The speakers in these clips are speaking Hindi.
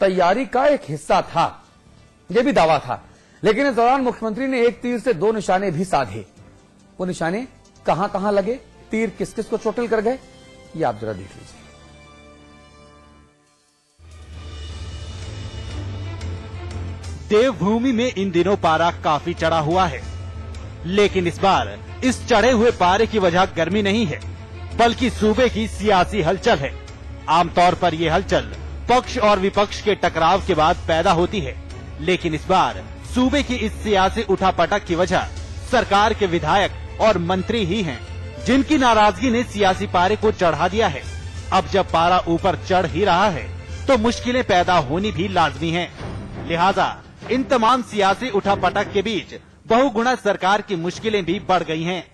तैयारी का एक हिस्सा था, यह भी दावा था। लेकिन इस दौरान मुख्यमंत्री ने एक तीर से दो निशाने भी साधे। वो निशाने कहां कहां लगे, तीर किस किस को चोटिल कर गए, ये आप जरा देख लीजिए। देवभूमि में इन दिनों पारा काफी चढ़ा हुआ है, लेकिन इस बार इस चढ़े हुए पारे की वजह गर्मी नहीं है, बल्कि सूबे की सियासी हलचल है। आमतौर पर ये हलचल पक्ष और विपक्ष के टकराव के बाद पैदा होती है, लेकिन इस बार सूबे की इस सियासी उठापटक की वजह सरकार के विधायक और मंत्री ही हैं, जिनकी नाराजगी ने सियासी पारे को चढ़ा दिया है। अब जब पारा ऊपर चढ़ ही रहा है तो मुश्किलें पैदा होनी भी लाजमी है। लिहाजा इन तमाम सियासी उठापटक के बीच बहुगुणा सरकार की मुश्किलें भी बढ़ गई हैं।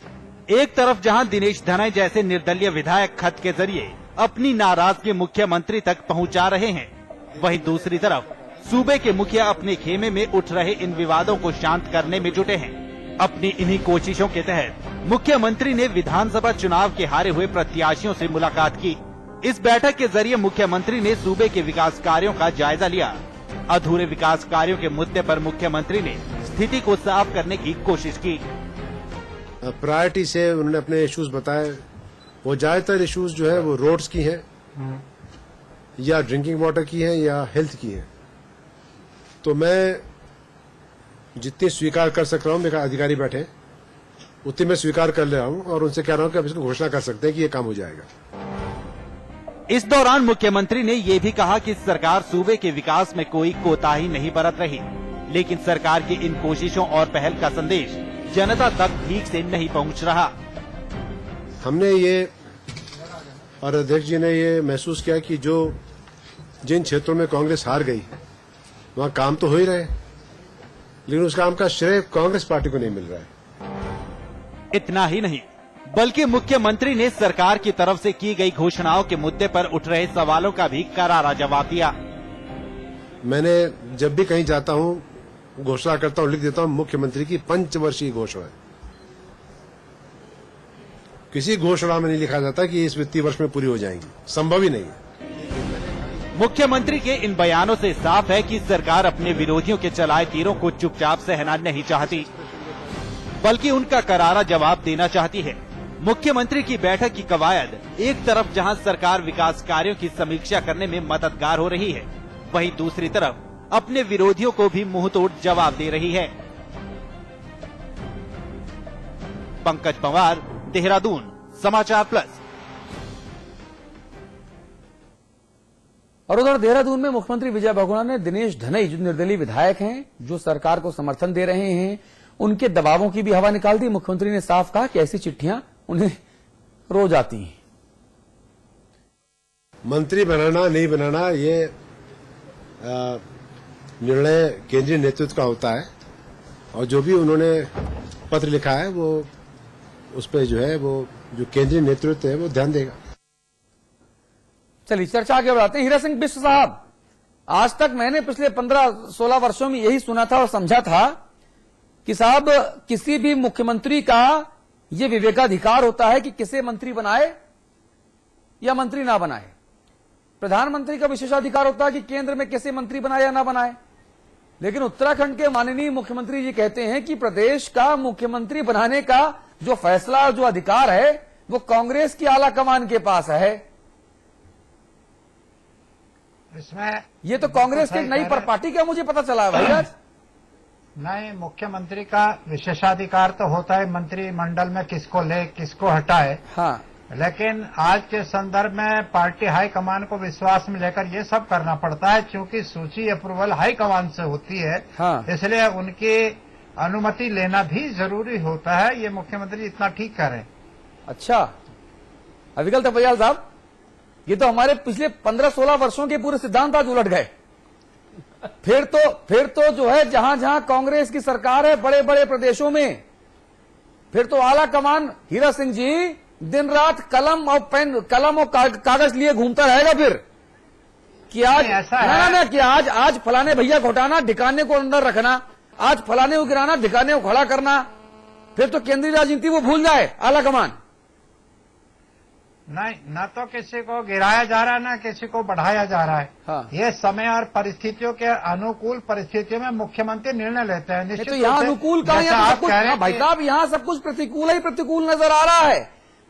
एक तरफ जहां दिनेश धनई जैसे निर्दलीय विधायक खत के जरिए अपनी नाराजगी मुख्यमंत्री तक पहुंचा रहे हैं, वहीं दूसरी तरफ सूबे के मुखिया अपने खेमे में उठ रहे इन विवादों को शांत करने में जुटे हैं। अपनी इन्हीं कोशिशों के तहत मुख्यमंत्री ने विधानसभा चुनाव के हारे हुए प्रत्याशियों से मुलाकात की। इस बैठक के जरिए मुख्यमंत्री ने सूबे के विकास कार्यों का जायजा लिया। अधूरे विकास कार्यों के मुद्दे पर मुख्यमंत्री ने स्थिति को साफ करने की कोशिश की। प्रायोरिटी से उन्होंने अपने इश्यूज बताए। वो ज्यादातर इश्यूज जो है वो रोड्स की हैं या ड्रिंकिंग वाटर की हैं या हेल्थ की हैं। तो मैं जितनी स्वीकार कर सक रहा हूँ, मेरे अधिकारी बैठे उतनी मैं स्वीकार कर ले रहा हूँ और उनसे कह रहा हूँ कि अब इसको घोषणा कर सकते हैं कि ये काम हो जाएगा। इस दौरान मुख्यमंत्री ने ये भी कहा कि सरकार सूबे के विकास में कोई कोताही नहीं बरत रही, लेकिन सरकार की इन कोशिशों और पहल का संदेश जनता तक ठीक से नहीं पहुंच रहा। हमने ये और अध्यक्ष जी ने ये महसूस किया कि जो जिन क्षेत्रों में कांग्रेस हार गई वहाँ काम तो हो ही रहे, लेकिन उस काम का श्रेय कांग्रेस पार्टी को नहीं मिल रहा है। इतना ही नहीं, बल्कि मुख्यमंत्री ने सरकार की तरफ से की गई घोषणाओं के मुद्दे पर उठ रहे सवालों का भी करारा जवाब दिया। मैंने जब भी कहीं जाता हूँ, घोषणा करता हूँ, लिख देता हूँ मुख्यमंत्री की पंचवर्षीय घोषणा है। किसी घोषणा में नहीं लिखा जाता कि इस वित्तीय वर्ष में पूरी हो जाएंगी, संभव ही नहीं है। मुख्यमंत्री के इन बयानों से साफ है कि सरकार अपने विरोधियों के चलाए तीरों को चुपचाप सहना नहीं चाहती, बल्कि उनका करारा जवाब देना चाहती है। मुख्यमंत्री की बैठक की कवायद एक तरफ जहां सरकार विकास कार्यों की समीक्षा करने में मददगार हो रही है, वहीं दूसरी तरफ अपने विरोधियों को भी मुंहतोड़ जवाब दे रही है। पंकज पंवार, देहरादून, समाचार प्लस। और उधर देहरादून में मुख्यमंत्री विजय बहुगुणा ने दिनेश धनई, जो निर्दलीय विधायक हैं, जो सरकार को समर्थन दे रहे हैं, उनके दबावों की भी हवा निकाल दी। मुख्यमंत्री ने साफ कहा कि ऐसी चिट्ठियां उन्हें रोज आती हैं। मंत्री बनाना नहीं बनाना ये निर्णय केंद्रीय नेतृत्व का होता है, और जो भी उन्होंने पत्र लिखा है वो उस पर जो है वो जो केंद्रीय नेतृत्व है वो ध्यान देगा। चलिए चर्चा आगे बढ़ाते हैं। हीरा सिंह बिष्ट साहब, आज तक मैंने पिछले 15-16 वर्षों में यही सुना था और समझा था कि साहब किसी भी मुख्यमंत्री का ये विवेकाधिकार होता है कि किसे मंत्री बनाए या मंत्री ना बनाए। प्रधानमंत्री का विशेषाधिकार होता है कि केंद्र में किसे मंत्री बनाए या ना बनाए। लेकिन उत्तराखंड के माननीय मुख्यमंत्री जी कहते हैं कि प्रदेश का मुख्यमंत्री बनाने का जो फैसला और जो अधिकार है वो कांग्रेस की आला कमान के पास है। इसमें ये तो कांग्रेस की नई पार्टी का मुझे पता चला है भाई आज। नहीं, मुख्यमंत्री का विशेषाधिकार तो होता है मंत्रिमंडल में किसको ले किसको हटाए। हाँ, लेकिन आज के संदर्भ में पार्टी हाईकमान को विश्वास में लेकर ये सब करना पड़ता है, क्योंकि सूची अप्रूवल हाईकमान से होती है। हाँ। इसलिए उनकी अनुमति लेना भी जरूरी होता है। ये मुख्यमंत्री इतना ठीक करें। अच्छा, अविकल तपैयाल साहब, ये तो हमारे पिछले 15-16 वर्षों के पूरे सिद्धांत आज उलट गए। फिर तो जो है जहां जहां कांग्रेस की सरकार है बड़े बड़े प्रदेशों में, फिर तो आला कमान हीरा सिंह जी दिन रात कलम और कागज लिए घूमता रहेगा फिर कि आज ना कि आज फलाने भैया को हटाना, ढिकाने को अंदर रखना, आज फलाने को गिराना, ढिकाने को खड़ा करना। फिर तो केंद्रीय राजनीति वो भूल जाए आला कमान। नहीं, न तो किसी को गिराया जा रहा है न किसी को बढ़ाया जा रहा है। हाँ। ये समय और परिस्थितियों के अनुकूल परिस्थितियों में मुख्यमंत्री निर्णय लेते हैं। निश्चित तो यहाँ रूप से अनुकूल कहाँ है? जैसा यहाँ आप सब कुछ कह रहे हैं भाई कि- साहब, यहाँ सब कुछ प्रतिकूल ही प्रतिकूल नजर आ रहा है।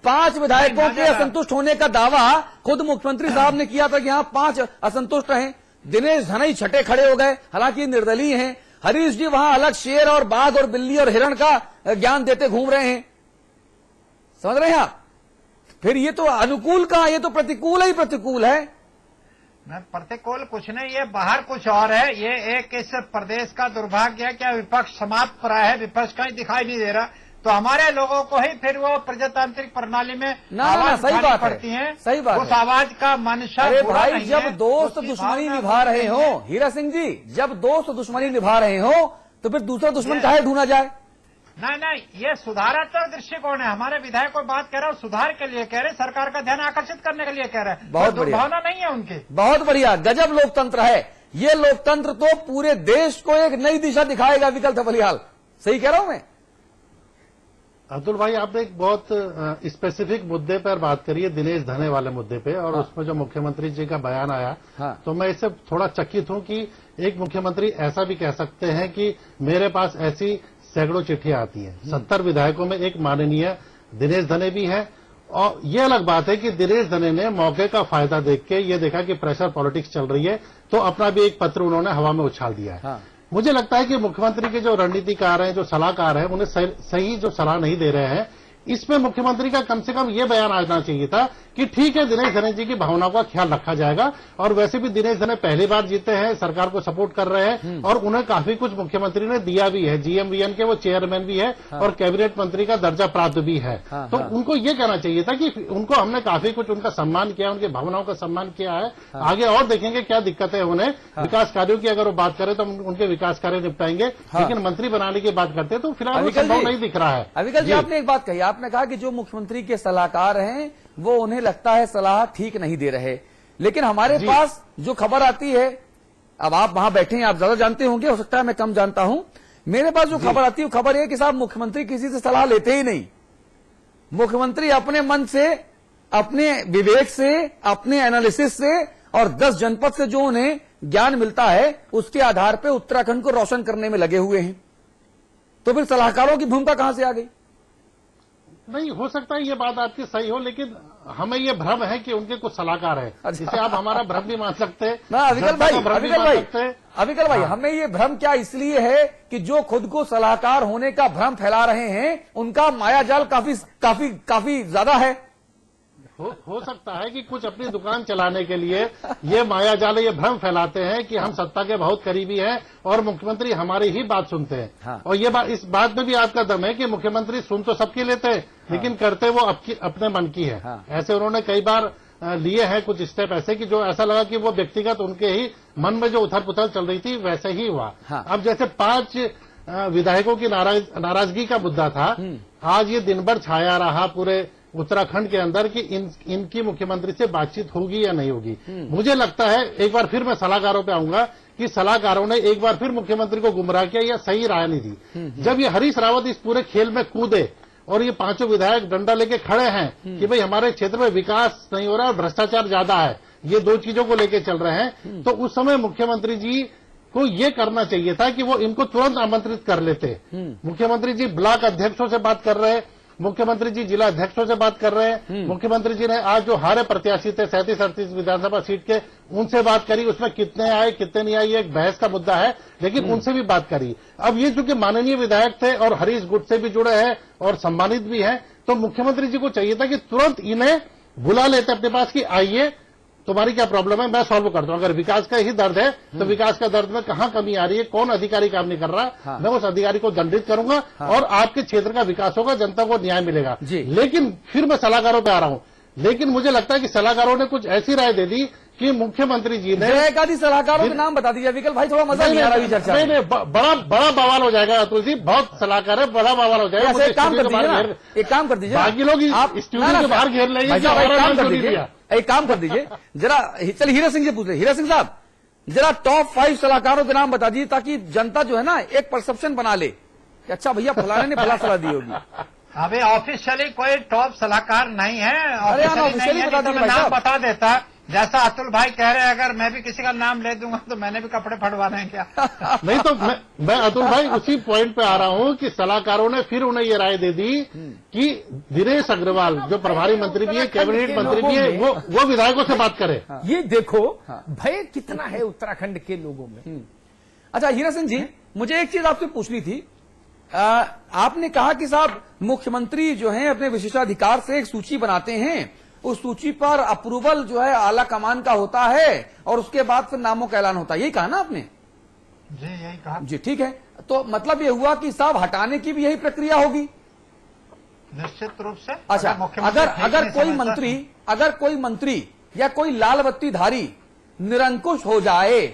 5 विधायकों के असंतुष्ट होने का दावा खुद मुख्यमंत्री साहब ने किया था कि यहाँ 5 असंतुष्ट हैं। दिनेश धनई छठे खड़े हो गए, हालांकि निर्दलीय हैं। हरीश जी वहां अलग शेर और बाघ और बिल्ली और हिरण का ज्ञान देते घूम रहे हैं। समझ रहे हैं आप? फिर ये तो अनुकूल कहाँ, ये तो प्रतिकूल ही प्रतिकूल है। मैं प्रतिकूल कुछ नहीं, ये बाहर कुछ और है। ये एक इस प्रदेश का दुर्भाग्य है क्या विपक्ष समाप्त पर है, विपक्ष कहीं दिखाई नहीं दे रहा। तो हमारे लोगों को ही फिर वो प्रजातांत्रिक प्रणाली में ना, आवाज सही उठानी बात है, पड़ती है। सही बात उस है। आवाज का मंशा अरे बुरा भाई, नहीं जब है, दोस्त उसकी दुश्मनी भावना निभा रहे नहीं हो, है। हीरा सिंह जी, जब दोस्त दुश्मनी निभा रहे हो तो फिर दूसरा दुश्मन काहे ढूंढा जाए? नहीं, ये सुधारात्मक दृष्टिकोण है। हमारे विधायक को बात कह रहा हूँ, सुधार के लिए कह रहे, सरकार का ध्यान आकर्षित करने के लिए कह रहे हैं। बहुत बढ़िया। भावना नहीं है उनकी। बहुत बढ़िया, गजब लोकतंत्र है ये। लोकतंत्र तो पूरे देश को एक नई दिशा दिखाएगा। विकल्प बलिहाल, सही कह रहा हूं मैं? अब्दुल भाई, आपने एक बहुत स्पेसिफिक मुद्दे पर बात करी है, दिनेश धने वाले मुद्दे पे, और उसमें जो मुख्यमंत्री जी का बयान आया, हाँ। तो मैं इससे थोड़ा चकित हूं कि एक मुख्यमंत्री ऐसा भी कह सकते हैं कि मेरे पास ऐसी सैकड़ों चिट्ठियां आती हैं। 70 विधायकों में एक माननीय दिनेश धने भी है। और ये अलग बात है कि दिनेश धने ने मौके का फायदा देख के ये देखा कि प्रेशर पॉलिटिक्स चल रही है, तो अपना भी एक पत्र उन्होंने हवा में उछाल दिया है। हाँ। मुझे लगता है कि मुख्यमंत्री के जो रणनीतिकार हैं, जो सलाहकार हैं, उन्हें सही जो सलाह नहीं दे रहे हैं। इसमें मुख्यमंत्री का कम से कम ये बयान आना चाहिए था कि ठीक है, दिनेश धने जी की भावनाओं का ख्याल रखा जाएगा, और वैसे भी दिनेश धने पहली बार जीते हैं, सरकार को सपोर्ट कर रहे हैं, और उन्हें काफी कुछ मुख्यमंत्री ने दिया भी है। जीएमवीएन के वो चेयरमैन भी है, और कैबिनेट मंत्री का दर्जा प्राप्त भी है। तो उनको ये कहना चाहिए था कि उनको हमने काफी कुछ उनका सम्मान किया, उनकी भावनाओं का सम्मान किया है। आगे और देखेंगे क्या दिक्कत है उन्हें। विकास कार्यों की अगर वो बात करें तो उनके विकास कार्य निपटाएंगे, लेकिन मंत्री बनाने की बात करते हैं तो फिलहाल वो अविकल संभव जी, नहीं दिख रहा है। अविकल जी, आपने एक बात कही, आपने कहा कि जो मुख्यमंत्री के सलाहकार हैं वो उन्हें लगता है सलाह ठीक नहीं दे रहे। लेकिन हमारे पास जो खबर आती है, अब आप वहां बैठे हैं, आप ज्यादा जानते होंगे, हो सकता है मैं कम जानता हूं। मेरे पास जो खबर आती है वो खबर है कि साहब मुख्यमंत्री किसी से सलाह लेते ही नहीं। मुख्यमंत्री अपने मन से, अपने विवेक से, अपने एनालिसिस से और 10 जनपद से जो उन्हें ज्ञान मिलता है उसके आधार पर उत्तराखंड को रोशन करने में लगे हुए हैं। तो फिर सलाहकारों की भूमिका कहां से आ गई? नहीं, हो सकता है ये बात आपकी सही हो, लेकिन हमें ये भ्रम है कि उनके कुछ सलाहकार हैं। अच्छा। जिसे आप हमारा भ्रम भी मान सकते हैं। ना अविकल जनता भाई, का भ्रम भी अविकल मान भाई, सकते हैं। अविकल भाई, हमें ये भ्रम क्या इसलिए है कि जो खुद को सलाहकार होने का भ्रम फैला रहे हैं उनका मायाजाल काफी ज्यादा है। हो सकता है कि कुछ अपनी दुकान चलाने के लिए ये मायाजाल, ये भ्रम फैलाते हैं कि हम सत्ता के बहुत करीबी हैं और मुख्यमंत्री हमारी ही बात सुनते हैं। हाँ। और ये बात, इस बात में भी आपका दम है कि मुख्यमंत्री सुन तो सबकी लेते हैं, लेकिन करते वो अपने मन की है। हाँ। ऐसे उन्होंने कई बार लिए हैं कुछ स्टेप ऐसे कि जो ऐसा लगा कि वो व्यक्तिगत उनके ही मन में जो उथल पुथल चल रही थी वैसे ही हुआ। हाँ। अब जैसे 5 विधायकों की नाराजगी का मुद्दा था, आज ये दिन भर छाया रहा पूरे उत्तराखंड के अंदर कि इनकी मुख्यमंत्री से बातचीत होगी या नहीं होगी। मुझे लगता है, एक बार फिर मैं सलाहकारों पे आऊंगा, कि सलाहकारों ने एक बार फिर मुख्यमंत्री को गुमराह किया या सही राय नहीं दी। जब ये हरीश रावत इस पूरे खेल में कूदे और ये 5 विधायक डंडा लेके खड़े हैं कि भाई हमारे क्षेत्र में विकास नहीं हो रहा और भ्रष्टाचार ज्यादा है, ये 2 चीजों को लेके चल रहे हैं, तो उस समय मुख्यमंत्री जी को ये करना चाहिए था कि वो इनको तुरंत आमंत्रित कर लेते। मुख्यमंत्री जी ब्लॉक अध्यक्षों से बात कर रहे हैं, मुख्यमंत्री जी जिला अध्यक्षों से बात कर रहे हैं, मुख्यमंत्री जी ने आज जो हारे प्रत्याशी थे 37-38 विधानसभा सीट के, उनसे बात करी। उसमें कितने आए कितने नहीं आए ये एक बहस का मुद्दा है, लेकिन उनसे भी बात करी। अब ये चूंकि माननीय विधायक थे और हरीश गुट से भी जुड़े हैं और सम्मानित भी हैं, तो मुख्यमंत्री जी को चाहिए था कि तुरंत इन्हें बुला लेते अपने पास कि आइए, तुम्हारी क्या प्रॉब्लम है, मैं सॉल्व करता हूं। अगर विकास का ही दर्द है तो विकास का दर्द में कहां कमी आ रही है, कौन अधिकारी काम नहीं कर रहा, मैं उस अधिकारी को दंडित करूंगा और आपके क्षेत्र का विकास होगा, जनता को न्याय मिलेगा। लेकिन फिर मैं सलाहकारों पे आ रहा हूं, लेकिन मुझे लगता है कि सलाहकारों ने कुछ ऐसी राय दे दी कि मुख्यमंत्री जी ने एक आदि सलाहकारों के नाम बता दीजिए विकल भाई, थोड़ा मजा नहीं आ रहा चर्चा। नहीं, बड़ा बवाल हो जाएगा अतुल जी, बहुत सलाहकार है, बड़ा बवाल हो जाएगा। एक काम कर दीजिए ना, एक काम कर दीजिए, बाकी लोग स्टूडियो के बाहर घेर लेंगे। एक काम कर दीजिए जरा, चलिए हीरा सिंह से पूछ ले। हीरा सिंह साहब, जरा टॉप 5 सलाहकारों के नाम बता दीजिए ताकि जनता जो है ना एक परसेप्शन बना ले कि अच्छा भैया फलाने ने फला सलाह दी होगी। अभी ऑफिशियली कोई टॉप सलाहकार नहीं है। अरे हाँ, ऑफिशियली ऑफिशियली नहीं है, बता तो दीजिए मैं भाई नाम साहब। बता देता। जैसा अतुल भाई कह रहे हैं, अगर मैं भी किसी का नाम ले दूंगा तो मैंने भी कपड़े फटवाने हैं क्या? नहीं तो मैं अतुल भाई उसी पॉइंट पे आ रहा हूं कि सलाहकारों ने फिर उन्हें ये राय दे दी कि दिनेश अग्रवाल जो प्रभारी मंत्री भी है, कैबिनेट मंत्री भी है, वो विधायकों से बात करे। ये देखो भय कितना है उत्तराखंड के लोगों में। अच्छा हीरा सिंह जी, मुझे एक चीज आपसे पूछनी थी। आपने कहा कि साहब मुख्यमंत्री जो हैं अपने विशेषाधिकार से एक सूची बनाते हैं, उस सूची पर अप्रूवल जो है आला कमान का होता है और उसके बाद फिर नामों का ऐलान होता है, यही कहा ना आपने? जी यही कहा। जी ठीक है, तो मतलब ये हुआ कि साहब हटाने की भी यही प्रक्रिया होगी? निश्चित रूप से। अच्छा, अगर कोई मंत्री या कोई लाल बत्ती धारी निरंकुश हो जाए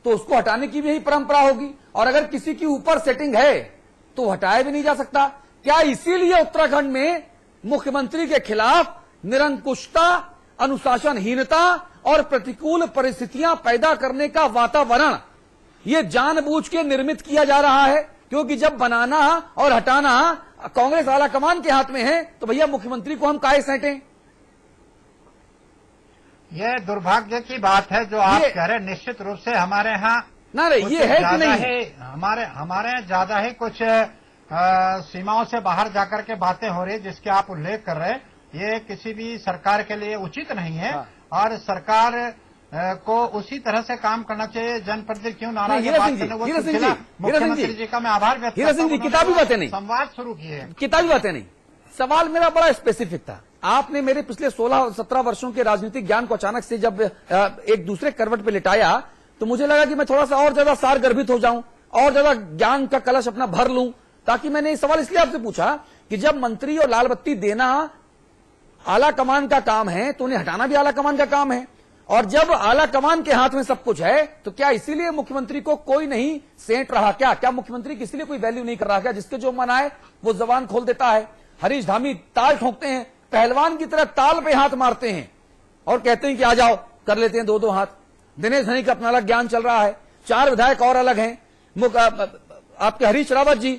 तो उसको हटाने की भी यही परंपरा होगी, और अगर किसी की ऊपर सेटिंग है तो हटाया भी नहीं जा सकता। क्या इसीलिए उत्तराखंड में मुख्यमंत्री के खिलाफ निरंकुशता, अनुशासनहीनता और प्रतिकूल परिस्थितियां पैदा करने का वातावरण ये जानबूझ के निर्मित किया जा रहा है? क्योंकि जब बनाना और हटाना कांग्रेस आला कमान के हाथ में है तो भैया मुख्यमंत्री को हम काहे सैंटें? ये दुर्भाग्य की बात है जो आप कह रहे हैं। निश्चित रूप से हमारे यहाँ ना रे ये है कि नहीं? हमारे यहाँ ज्यादा ही कुछ सीमाओं से बाहर जाकर के बातें हो रही है जिसके आप उल्लेख कर रहे हैं। ये किसी भी सरकार के लिए उचित नहीं है। और सरकार को उसी तरह से काम करना चाहिए। जनप्रतिनिधि क्यों नाराज है बात करने, वो सिलसिला मुख्यमंत्री जी का मैं आभार व्यक्त करता हूं। हीरा सिंह जी, किताबी बातें नहीं, संवाद शुरू किए, किताबी बातें नहीं। सवाल मेरा बड़ा स्पेसिफिक था। आपने मेरे पिछले 16-17 वर्षों के राजनीतिक ज्ञान को अचानक से जब एक दूसरे करवट पे लिटाया तो मुझे लगा कि मैं थोड़ा सा और ज्यादा सार गर्भित हो जाऊं और ज्यादा ज्ञान का कलश अपना भर लूं, ताकि मैंने ये सवाल इसलिए आपसे पूछा कि जब मंत्री और लाल बत्ती देना आला कमान का काम है तो उन्हें हटाना भी आला कमान का काम है, और जब आला कमान के हाथ में सब कुछ है तो क्या इसीलिए मुख्यमंत्री को कोई नहीं सेंट रहा? क्या मुख्यमंत्री की इसलिए कोई वैल्यू नहीं कर रहा? क्या जिसके जो मन आए वो जबान खोल देता है? हरीश धामी ताल ठोकते हैं, पहलवान की तरह ताल पे हाथ मारते हैं और कहते हैं कि आ जाओ, कर लेते हैं 2-2 हाथ। दिनेश धनी का अपना अलग ज्ञान चल रहा है, 4 विधायक और अलग हैं। आपके हरीश रावत जी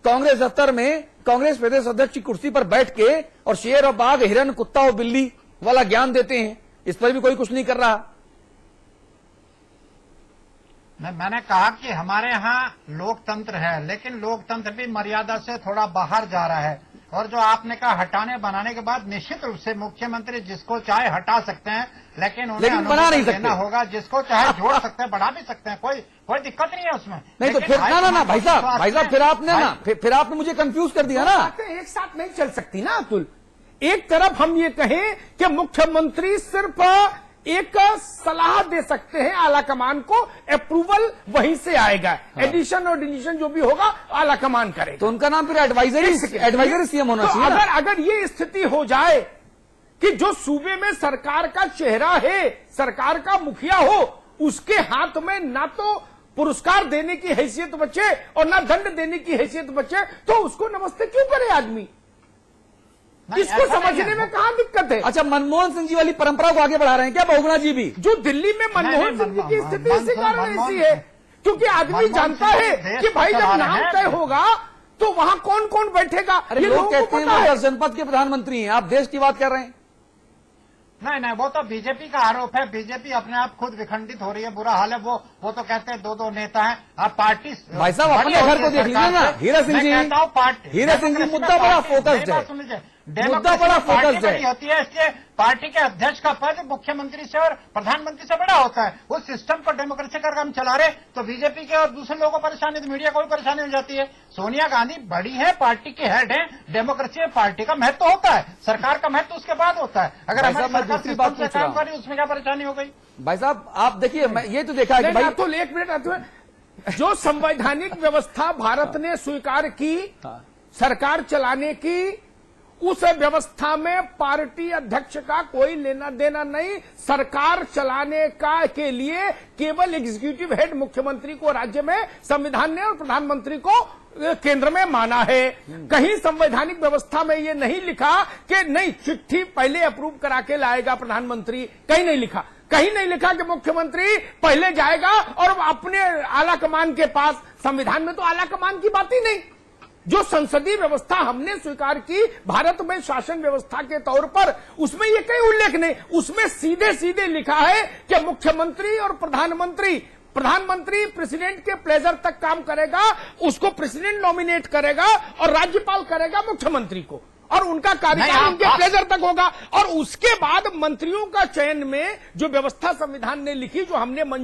कांग्रेस दफ्तर में कांग्रेस प्रदेश अध्यक्ष की कुर्सी पर बैठ के और शेर और बाघ, हिरन, कुत्ता और बिल्ली वाला ज्ञान देते हैं, इस पर भी कोई कुछ नहीं कर रहा। मैंने कहा कि हमारे यहाँ लोकतंत्र है, लेकिन लोकतंत्र भी मर्यादा से थोड़ा बाहर जा रहा है। और जो आपने कहा हटाने बनाने के बाद निश्चित रूप से मुख्यमंत्री जिसको चाहे हटा सकते हैं, लेकिन उन्हें बना नहीं देना होगा। जिसको चाहे जोड़ सकते हैं, बढ़ा भी सकते हैं, कोई दिक्कत नहीं है उसमें। नहीं तो फिर ना भाई साहब फिर आपने मुझे कंफ्यूज कर दिया ना। एक साथ नहीं चल सकती ना अतुल। एक तरफ हम ये कहें कि मुख्यमंत्री सिर्फ एक सलाह दे सकते हैं आला कमान को, अप्रूवल वहीं से आएगा। एडिशन और डिलीशन जो भी होगा आला कमान करेगा। तो उनका नाम फिर एडवाइजरी सीएम होना चाहिए। अगर ये स्थिति हो जाए कि जो सूबे में सरकार का चेहरा है, सरकार का मुखिया हो, उसके हाथ में ना तो पुरस्कार देने की हैसियत बचे और ना दंड देने की हैसियत बचे, तो उसको नमस्ते क्यों करे आदमी? इसको समझने में कहां दिक्कत है? अच्छा, मनमोहन सिंह जी वाली परंपरा को आगे बढ़ा रहे हैं क्या बहुगुणा जी भी? जो दिल्ली में मनमोहन सिंह जी की स्थिति इसी कारण ऐसी है, क्योंकि आदमी जानता है कि भाई जब नाम तय होगा तो वहां कौन कौन बैठेगा। अरे लोग कहते हैं वो 10 जनपद के प्रधानमंत्री हैं, आप देश की बात कर रहे हैं। नहीं, वो तो बीजेपी का आरोप है। बीजेपी अपने आप खुद विखंडित हो रही है, बुरा हाल है। वो तो कहते हैं 2-2 नेता हैं। आप पार्टी भाई साहब अपने घर को देख लीजिए ना। हीरा सिंह जी, हीरा सिंह जी मुद्दा बड़ा फोकस्ड है, मुद्दा बड़ा फोकस्ड है। होती है, इसलिए पार्टी के अध्यक्ष का पद मुख्यमंत्री से और प्रधानमंत्री से बड़ा होता है। उस सिस्टम को डेमोक्रेसी का हम चला रहे तो बीजेपी के और दूसरे लोगों को परेशानी, तो मीडिया को भी परेशानी हो जाती है। सोनिया गांधी बड़ी है, पार्टी के हेड है। डेमोक्रेसी में पार्टी का महत्व होता है, सरकार का महत्व उसके बाद होता है। अगर हमारी सरकार सिस्टम से काम करी उसमें क्या परेशानी हो गई? भाई साहब आप देखिए, ये तो देखा है कि भाई तो 1 मिनट, जो संवैधानिक व्यवस्था भारत ने स्वीकार की सरकार चलाने की, उस व्यवस्था में पार्टी अध्यक्ष का कोई लेना देना नहीं। सरकार चलाने के लिए केवल एग्जीक्यूटिव हेड मुख्यमंत्री को राज्य में संविधान ने और प्रधानमंत्री को केंद्र में माना है। कहीं संवैधानिक व्यवस्था में ये नहीं लिखा कि नहीं चिट्ठी पहले अप्रूव करा के लाएगा प्रधानमंत्री, कहीं नहीं लिखा। कहीं नहीं लिखा कि मुख्यमंत्री पहले जाएगा और अपने आला कमान के पास। संविधान में तो आला कमान की बात ही नहीं। जो संसदीय व्यवस्था हमने स्वीकार की भारत में शासन व्यवस्था के तौर पर, उसमें ये कहीं उल्लेख नहीं। उसमें सीधे सीधे लिखा है कि मुख्यमंत्री और प्रधानमंत्री प्रेसिडेंट के प्लेजर तक काम करेगा, उसको प्रेसिडेंट नॉमिनेट करेगा और राज्यपाल करेगा मुख्यमंत्री को, और उनका कार्यकाल उनके प्लेजर तक होगा। और उसके बाद मंत्रियों का चयन में जो व्यवस्था संविधान ने लिखी, जो हमने मंजूर